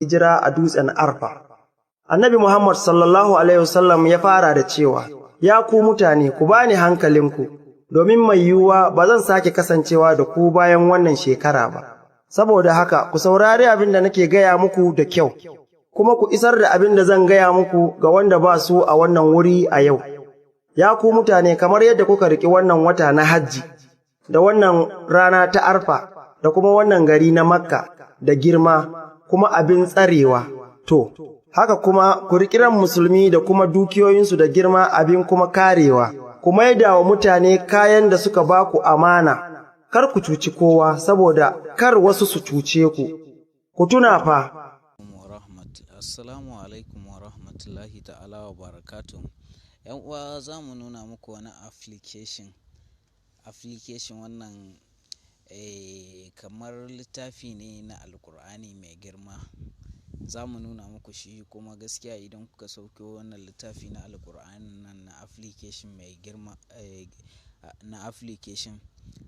hijira a dutsen Arfa. Annabi Muhammad sallallahu alaihi wasallam ya fara da cewa, ya ku mutane ku bani hankalinku, domin mai yiwuwa ba zan sake kasancewa da ku bayan wannan shekara ba. Saboda haka ku saurari abin da nake gaya muku da kyau, kuma ku isar da abin da zan gaya muku ga wanda ba su a wannan wuri a yau. Ya ku mutane, kamar yadda kuka riƙi wannan wata na hajji, da wannan rana ta Arfa, da kuma wannan gari na Makka da girma, kuma abin tsarewa, to, haka kuma ku riƙi ran musulmi da kuma dukiyoyinsu da girma abin kuma karewa, ku maida wa mutane kayan da suka ba ku amana. Kar ku cuci kowa, saboda kar wasu su cuce ku. Ku tuna fa. Assalamu alaikum wa rahmatullahi ta'ala wa barakatuh. ‘Yan uwa, za mu nuna muku wani application wannan kamar littafi ne na Alkur'ani mai girma. Za mu nuna muku shi, kuma gaskiya idan kuka sauke wannan littafi na Alkur'ani nan na application mai girma na application,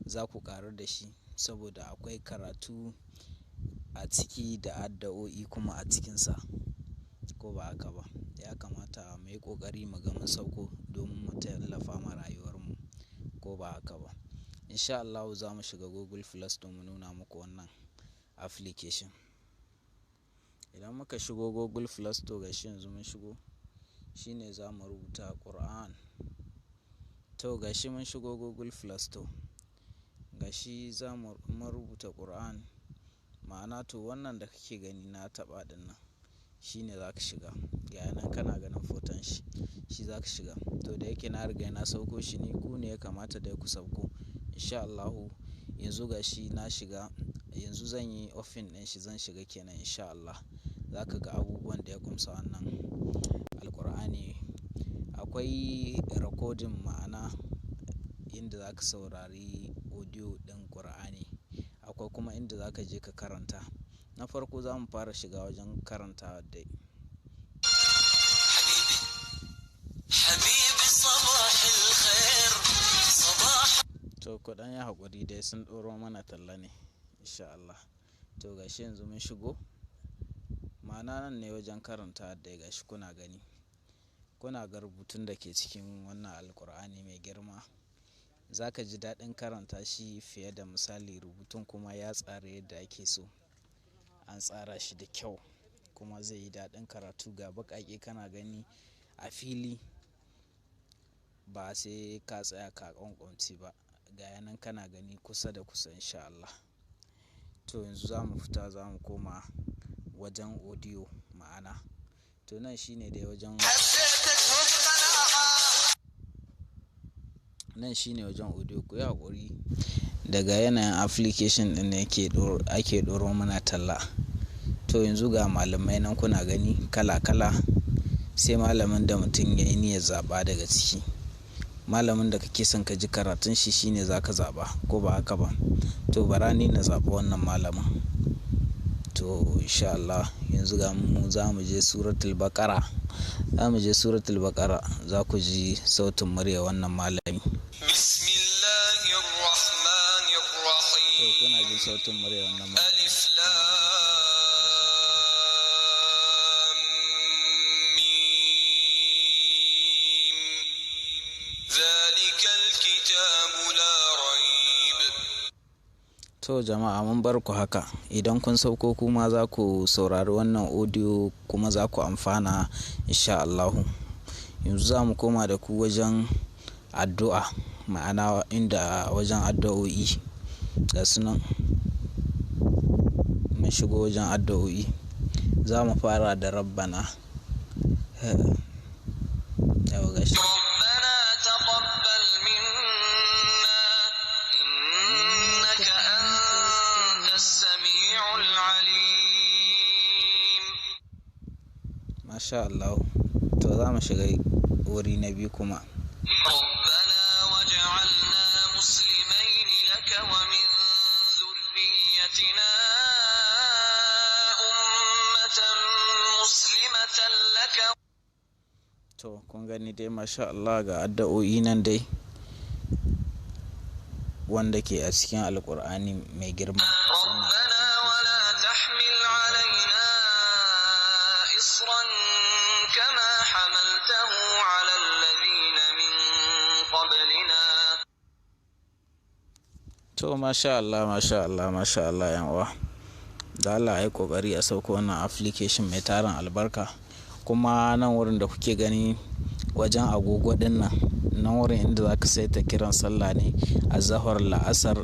za ku ƙaru da shi, saboda akwai karatu a ciki da addu'o'i kuma a cikinsa, ko ba haka ba. Ya kamata mu yi ƙoƙari mu ga mun sauko domin mu tallafa ma rayuwarmu, ko ba haka ba. Insha Allah za mu shiga Google Plus don mu nuna muku wannan application. Idan muka shigo Google Plus to gashi yanzu mun shigo, shine za mu rubuta Qur'an. To gashi mun shigo Google Plus to gashi za mu rubuta Qur'an, ma'ana to wannan da kake gani na taɓa ɗin nan shine za ka shiga, ga nan kana ganin foton shi za ka shiga. To da yake na riga na sauko shi ne, ku ne ya kamata da ku sauko. Insha Allah yanzu gashi na shiga, yanzu zan yi offin ɗin shi, zan shiga kenan. Insha Allah za ka ga abubuwan da ya kumsa wannan Alkur'ani. Akwai recording, ma'ana inda za ka saurari audio ɗin Qur'ani, akwai kuma inda za ka je ka karanta. Na farko za mu fara shiga wajen karanta dai. To kuɗan ya haƙuri dai, sun ɗoro mana talla ne, insha Allah. To gashi yanzu mun shigo, ma'ana nan ne wajen karanta dai. Gashi kuna gani, kuna ga rubutun da ke cikin wannan Alkur'ani mai girma. Za ka ji daɗin karanta shi fiye da misali rubutun kuma ya tsara yadda ake so. An tsara shi da kyau, kuma zai yi daɗin karatu. Ga baƙaƙe kana gani a fili, ba sai ka tsaya ka ƙwanƙwanci ba, ga yanan kana gani kusa da kusa, insha Allah. To yanzu za mu fita, za mu koma wajen audio, ma'ana to nan shine dai wajen audio. Ku yi haƙuri, daga yanayin application ɗin ne ake ɗoro mana talla. To yanzu ga malamai nan kuna gani kala-kala, sai malamin da mutum ya yi niyyar zaɓa daga ciki. Malamin da kake son ka ji karatun shi shine za ka zaɓa, ko ba haka ba. To bara ni na zaɓi wannan malamin. To insha Allah yanzu ga mu za mu je suratul Baqara. Za ku ji sautin murya wannan malami. To kuna jin sautin murya wannan malami. To jama'a, mun bar ku haka. Idan kun sauko kuma za ku saurari wannan audio, kuma za ku amfana insha Allah. Yanzu za mu koma da ku wajen addu'a, ma'ana inda wajen addu'o'i ga sunan. Mun shigo wajen addu'o'i, za mu fara da Rabbana. Yau gashi. Masha Allah. To za mu shiga wuri na biyu kuma. Rabbana waj'alna muslimaini laka wa min dhurriyyatina ummatan muslimatan laka. To kun gani dai, masha Allah, ga addu'o'i nan dai wanda ke a cikin Alkur'ani mai girma. To masha Allah, masha Allah, masha Allah yan uwa. Da Allah ya yi kokari a sauko wannan application mai tarin albarka. Kuma nan wurin da kuke gani wajen agogo din nan wurin inda zaka saita kiran sallah ne, azhar la'asar,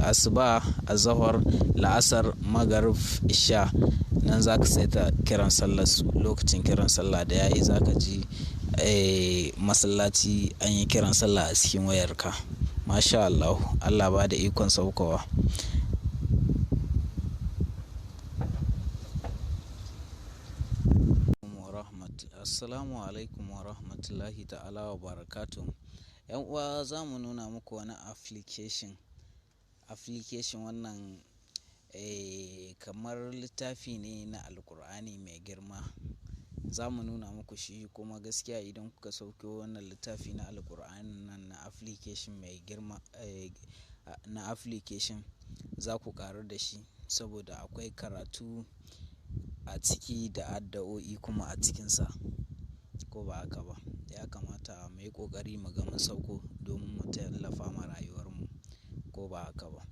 asuba, azhar la'asar, maghrib, isha. Nan zaka saita kiran sallah su. Lokacin kiran sallah da yayi zaka ji masallaci an yi kiran sallah a cikin wayarka. Masha Allah, Allah ba da ikon saukowa. Assalamu alaikum wa rahmatullahi ta'ala wa barakatuh. Yan uwa, za mu nuna muku wani application wannan kamar littafi ne na alkur'ani mai girma. Za mu nuna muku shi, kuma gaskiya idan kuka sauko wannan littafi na alkur'ani nan na application mai girma, na application za ku karu da shi, saboda akwai karatu a ciki da addu'o'i kuma a cikinsa, ko ba haka ba. Ya kamata mu yi ƙoƙari mu ga mun sauko domin mu tallafa ma rayuwarmu, ko ba haka ba.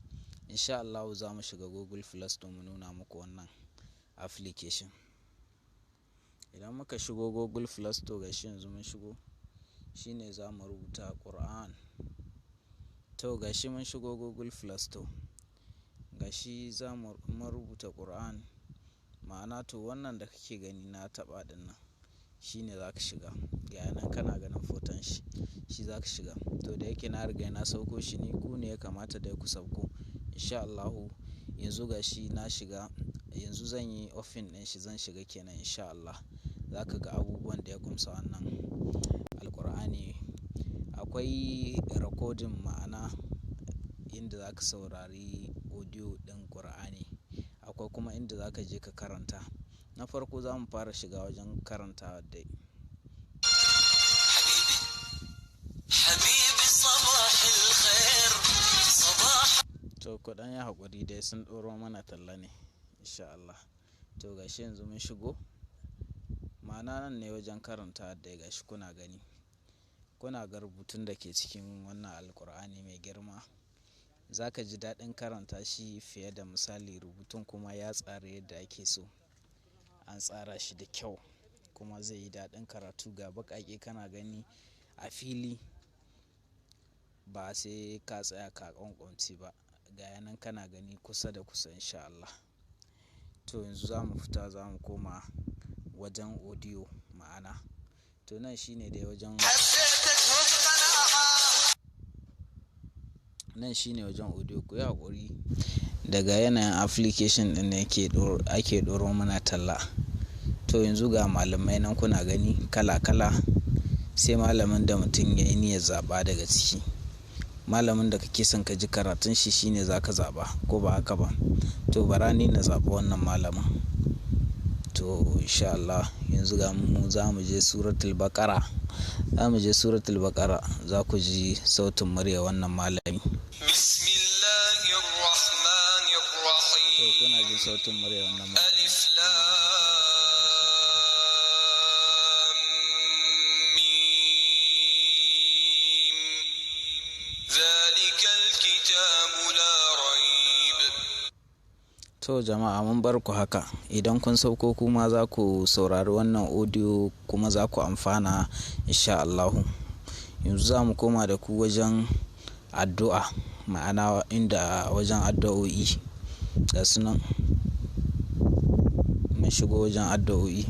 Insha Allah za mu shiga Google Play Store mu nuna muku wannan application. Idan muka shigo Google Play Store, gashi yanzu mun shigo, shine za mu rubuta Qur'an. To gashi mun shigo Google Play Store, gashi za mu rubuta Qur'an. Ma'ana to wannan da kake gani na taba din nan shine zaka shiga. Ga nan kana ganin foton shi zaka shiga. To da yake na riga na sauko shi, ni ku ne ya kamata da ku sauko. Insha Allah yanzu gashi na shiga, yanzu zan yi open din shi, zan shiga kenan. Insha Allah zaka ga abubuwan da ya kumsa wannan alkur'ani. Akwai recording, ma'ana inda zaka saurari audio din Qur'ani. Akwai kuma inda zaka je ka karanta. Na farko za mu fara shiga wajen karanta dai. To kudan ya haƙuri dai, sun ɗoro mana talla ne. Insha Allah. To gashi yanzu mun shigo, ma'ana nan ne wajen karanta dai. Gashi kuna gani, kuna ga rubutun da ke cikin wannan alkur'ani mai girma. Za ka ji daɗin karanta shi fiye da misali. Rubutun kuma ya tsara yadda ake so, an tsara shi da kyau, kuma zai yi daɗin karatu. Ga baƙaƙe kana gani a fili, ba sai ka tsaya ka ƙwanƙwanci ba. Ga yanan kana gani kusa da kusa. Insha Allah. To yanzu za mu fita, za mu koma wajen audio, ma'ana to nan shine dai wajen, nan shine wajen audio. Ku yi haƙuri, daga yanayin application din ne ake ɗoro mana talla. To yanzu ga malamai nan kuna gani kala-kala, sai malamin da mutum ya yi niyyar zaɓa daga ciki. Malamin da kake son ka ji karatun shi shine zaka zaɓa, ko ba haka ba. To bara ni na zaɓi wannan malamin. To insha Allah yanzu ga mu za mu je suratul Baqara. Za mu je suratul Baqara, za ku ji sautin murya wannan malami. To kuna jin sautin murya wannan malami. Alif lam mim, zalikal kitabu la raib. To jama'a, mun bar ku haka. Idan kun sauko kuma za ku saurari wannan audio, kuma za ku amfana insha Allah. Yanzu za mu koma da ku wajen addu'a, ma'ana inda wajen addu'o'i ga sunan. Mun shigo wajen addu'o'i,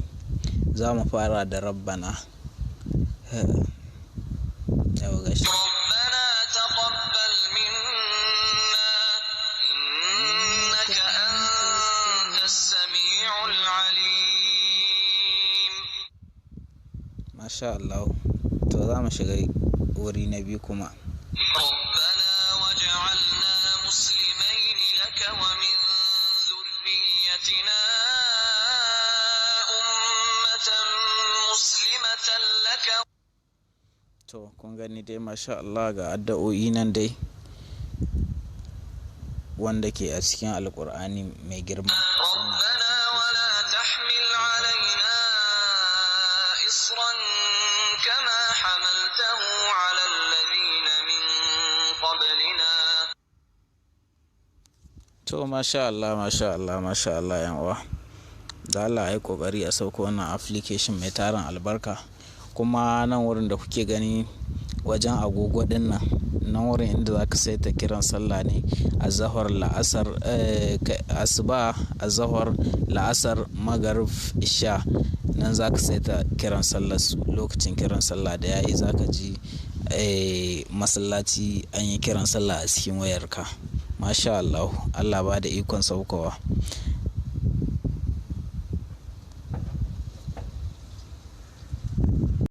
za mu fara da rabbana. Yau gashi. Masha Allah. To za mu shiga wuri na biyu kuma. Rabbana waj'alna muslimain laka wa min dhurriyyatina ummatan muslimatan laka. To kun gani dai, masha Allah, ga addu'o'i nan dai wanda ke a cikin alkur'ani mai girma. To masha Allah, masha Allah, masha Allah yan uwa. Da Allah ya kokari a sauko wannan application mai tarin albarka. Kuma nan wurin da kuke gani wajen agogo din nan wurin inda zaka saita kiran sallah ne, azhar la'asar, asuba, azhar la'asar maghrib isha. Nan zaka saita kiran sallah lokacin kiran sallah da yayi zaka ji masallaci an yi kiran sallah a cikin wayarka. Masha Allah, Allah ba da ikon saukowa.